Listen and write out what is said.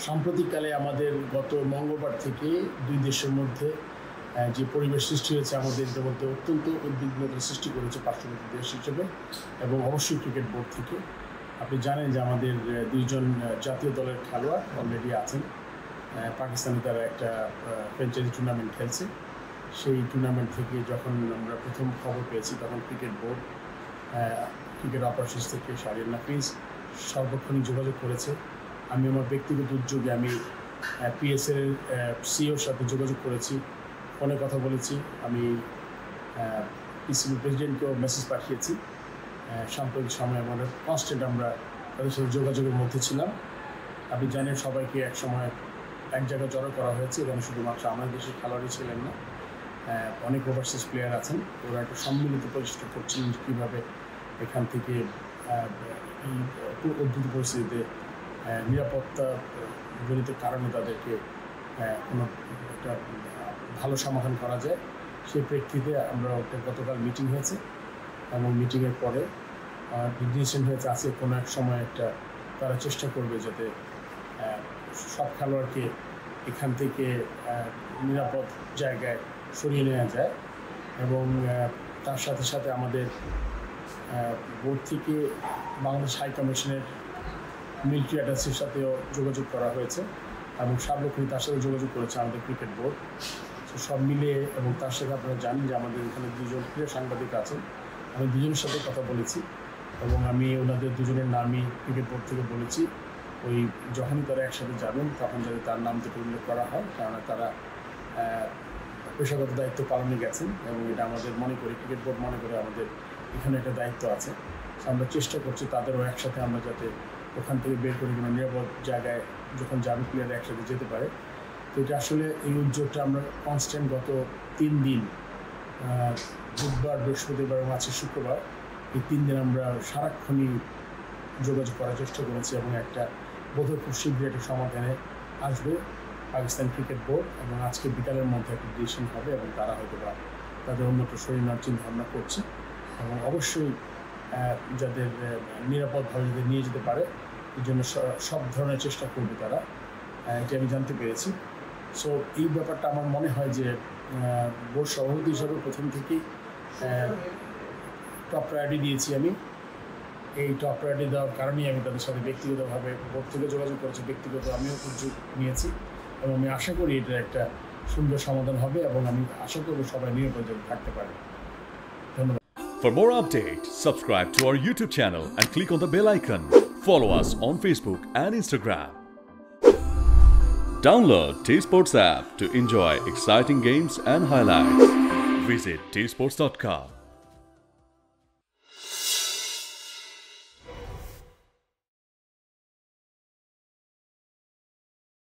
সাম্প্রতিককালে আমাদের গত মঙ্গলবার থেকে দুই দেশের মধ্যে যে পরিবেশ সৃষ্টি হয়েছে আমাদের মধ্যে অত্যন্ত উদ্বিগ্নতা সৃষ্টি করেছে পার্শ্ববর্তী দেশ হিসেবে এবং অবশ্যই ক্রিকেট বোর্ড থেকে। আপনি জানেন যে আমাদের দুইজন জাতীয় দলের খেলোয়াড় অলরেডি আছেন। পাকিস্তানে তারা একটা ফ্র্যাঞ্চাইজি টুর্নামেন্ট খেলছে। সেই টুর্নামেন্ট থেকে যখন আমরা প্রথম খবর পেয়েছি তখন ক্রিকেট বোর্ড ক্রিকেট অপারেশনস থেকে শাহরিয়ার নাফিস সর্বক্ষণিক যোগাযোগ করেছে। আমি আমার ব্যক্তিগত উদ্যোগে আমি পিএসএল সিওর সাথে যোগাযোগ করেছি, ফোনে কথা বলেছি, আমি পিসিবি প্রেসিডেন্টকেও মেসেজ পাঠিয়েছি। সাম্প্রতিক সময়ে আমাদের কনস্ট্যান্ট আমরা তাদের সাথে যোগাযোগের মধ্যে ছিলাম। আপনি জানেন সবাইকে এক সময় এক জায়গায় জড়ো করা হয়েছে। এখানে শুধুমাত্র আমাদের দেশের খেলোয়াড়ই ছিলেন না, অনেক ওভারসিজ প্লেয়ার আছেন। ওরা একটা সম্মিলিত প্রচেষ্টা করছেন কীভাবে এখান থেকে এই উদ্ভূত পরিস্থিতিতে নিরাপত্তা জনিত কারণে তাদেরকে কোনো একটা ভালো সমাধান করা যায়। সেই প্রেক্ষিতে আমরা একটা গতকাল মিটিং হয়েছে এবং মিটিংয়ের পরে ডিসিশন হয়েছে আজকে কোনো এক সময় একটা তারা চেষ্টা করবে যাতে সব খেলোয়াড়কে এখান থেকে নিরাপদ জায়গায় সরিয়ে নেওয়া যায়। এবং তার সাথে সাথে আমাদের বোর্ড থেকে বাংলাদেশ হাই কমিশনের মিলিটারি অ্যাটাচের সাথেও যোগাযোগ করা হয়েছে এবং সার্বক্ষণিক তার সাথে যোগাযোগ করেছে আমাদের ক্রিকেট বোর্ড। তো সব মিলিয়ে এবং তার সাথে আপনারা জানেন যে আমাদের এখানে দুজন প্রিয় সাংবাদিক আছেন, আমি দুজনের সাথে কথা বলেছি এবং আমি ওনাদের দুজনের নামই ক্রিকেট বোর্ড থেকে বলেছি। ওই যখনই তারা একসাথে যাবেন তখন যাতে তার নাম থেকে উল্লেখ করা হয়, কারণ তারা পেশাগত দায়িত্ব পালনে গেছেন এবং এটা আমাদের মনে করি ক্রিকেট বোর্ড মনে করে আমাদের এখানে একটা দায়িত্ব আছে। আমরা চেষ্টা করছি তাদেরও একসাথে আমরা যাতে ওখান থেকে বের করে কোনো নিরাপদ জায়গায় যখন যাবে প্লেয়ার একসাথে যেতে পারে। তো এটা আসলে এই উদ্যোগটা আমরা কনস্ট্যান্ট গত 3 দিন বুধবার, বৃহস্পতিবার এবং আজকে শুক্রবার, এই 3 দিন আমরা সারাক্ষণই যোগাযোগ করার চেষ্টা করেছি এবং একটা বোধহয় খুব শীঘ্রই একটা সমাধানে আসবে পাকিস্তান ক্রিকেট বোর্ড এবং আজকে বিকালের মধ্যে একটা ডিসিশন হবে এবং তারা হয়তো বা তাদের অন্যত্র সরিয়ে নেওয়ার চিন্তাভাবনা করছে এবং অবশ্যই যাদের নিরাপদভাবে যাদের নিয়ে যেতে পারে এই জন্য সব ধরনের চেষ্টা করবে তারা, এটা আমি জানতে পেরেছি। সো এই ব্যাপারটা আমার মনে হয় যে বোর্ড সভাপতি হিসাবে প্রথম থেকেই টপ প্রায়োরিটি দিয়েছি আমি। এই টপ প্রায়োরিটি দেওয়ার কারণেই আমি তাদের সাথে ব্যক্তিগতভাবে বোর্ড থেকে যোগাযোগ করেছি, ব্যক্তিগত আমিও উদ্যোগ নিয়েছি এবং আমি আশা করি এটার একটা সুন্দর সমাধান হবে এবং আমি আশা করব সবাই নিরাপদে থাকতে পারে। ধন্যবাদ। For more updates, subscribe to our YouTube channel and click on the bell icon. Follow us on Facebook and Instagram. Download T-Sports app to enjoy exciting games and highlights. Visit tsports.com.